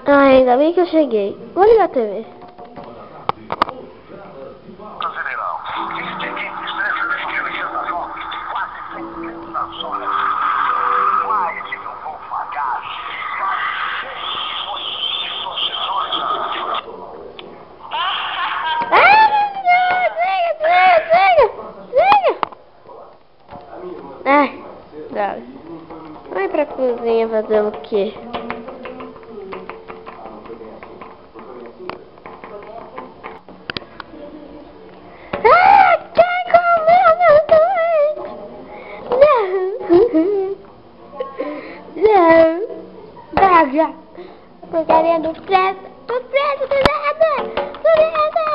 Ai, ainda bem que eu cheguei. Vou ligar a TV. Ai, droga. Vai pra cozinha fazer o quê? Ah, quem comeu meu doente? Não. Não. Droga. Porcaria do preço. Do preço do nada. Do nada.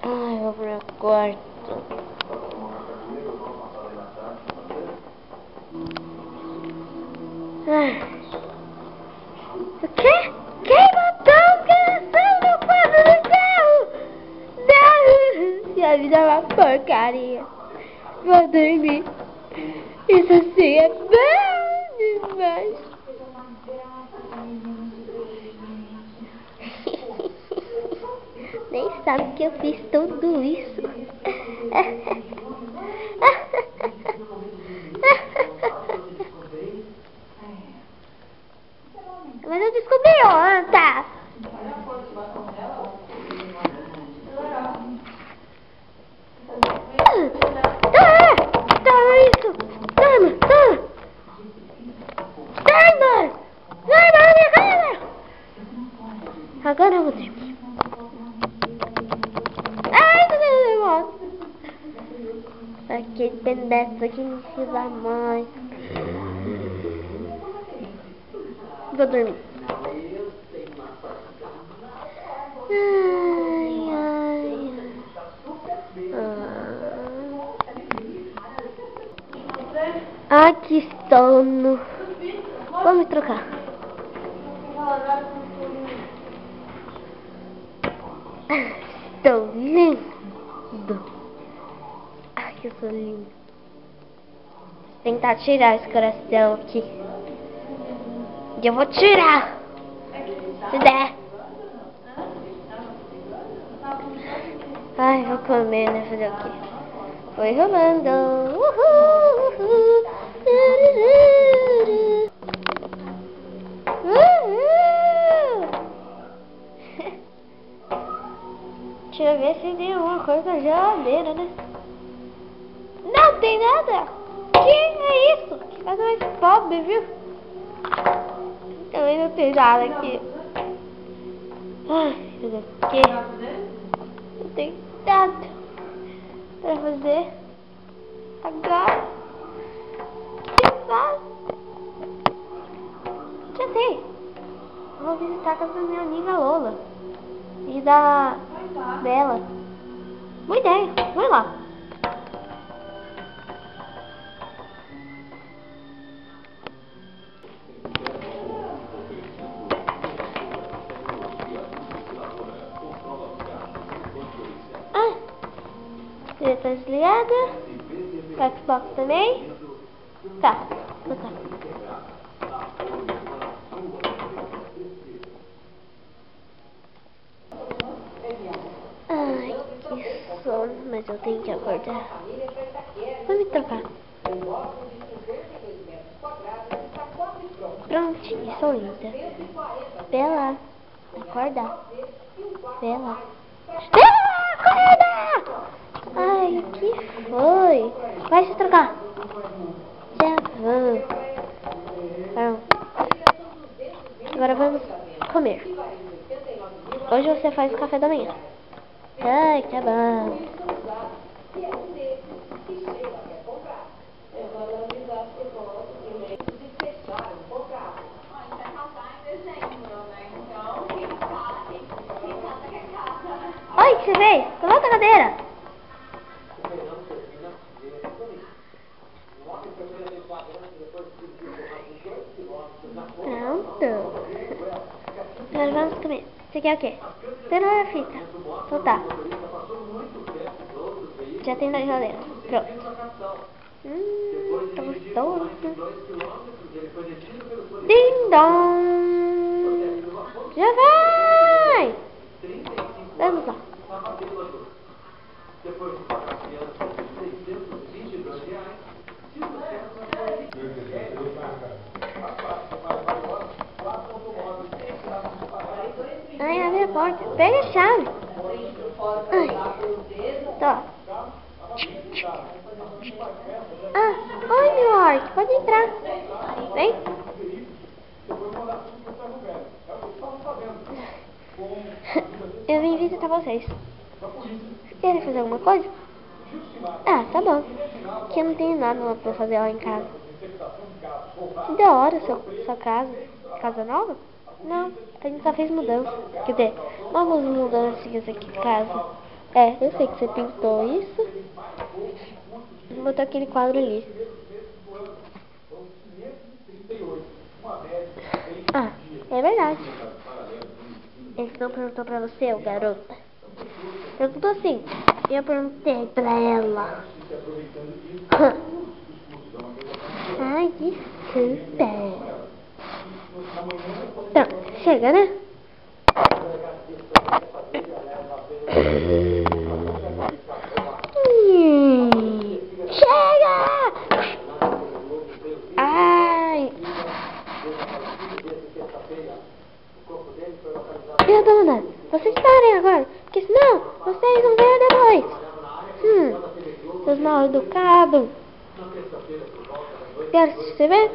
Ai, vou pro meu quarto. O quê? Quem botou o coração no quadro do carro? Não! Minha vida é uma porcaria. Vou dormir. Isso assim é bom demais. Nem sabe que eu fiz tudo isso. Mas eu descobri ontem. Toma isso. Toma. Sai da minha cara. Agora eu vou dormir. Ai, meu Deus. Aquele pedaço aqui me fila mais. Vou dormir. Ai, que sono. Vou me trocar. Estou lindo. Ai, que eu sou lindo. Vou tentar tirar esse coração aqui. E eu vou tirar. Se der. Ai, vou comer, né? Fazer o quê? Foi rolando. Deixa eu ver se tem alguma coisa na geladeira, né? Não tem nada. Que é isso? Que casa mais pobre, viu? Também não tem nada aqui. Ai, meu Deus, o quê? Não tem nada pra fazer agora. O que faz? Já sei. Eu vou visitar a casa da minha amiga Lola e da Bela. Boa ideia, vai lá. Ele tá desligada. O Xbox também. Tá, vou botar. Ai, que sono, mas eu tenho que acordar. Vou me trocar. Prontinho, sou linda. Bela, acorda. Bela. Acorda! Ai, o que foi? Vai se trocar. Já vou. Pronto. Agora vamos comer. Hoje você faz o café da manhã. Ai, tá bom. Oi, o que você fez? Coloca a cadeira. Pronto. Agora vamos comer. Você quer o quê? Cenoura frita. Então tá. Já tem na geladeira. Pronto. Tá gostoso. torto. Ding dong. Já vai. Vamos lá. Ai, abre a porta. Pega a chave. Ai. Tá. Ah, oi, meu Orc. Pode entrar. Vem. Eu vim visitar vocês. Querem fazer alguma coisa? Ah, tá bom. Aqui eu não tenho nada pra fazer lá em casa. Que da hora sua casa. Casa nova? Não, a gente só fez mudança. Quer dizer, algumas mudanças aqui em casa. É, eu sei que você pintou isso. E botou aquele quadro ali. Ah, é verdade. Ele não perguntou pra você, ô garota. Perguntou assim. Eu perguntei pra ela. Ai, desculpa. Então, chega, né? Chega! Ai! Eu tô mandando. Vocês parem agora, porque senão vocês vão ver depois. Seus mal educados. Quer se ver?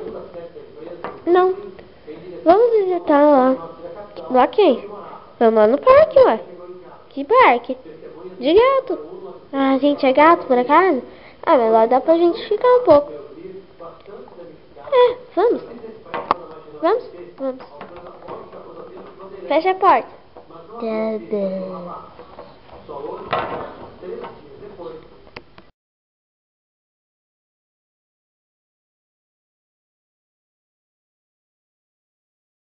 Não. Vamos visitar lá. Lá quem? Vamos lá no parque, ué. Que parque? De gato. Ah, a gente é gato, por acaso? Ah, mas lá dá pra gente ficar um pouco. É, vamos. Vamos? Vamos. Fecha a porta.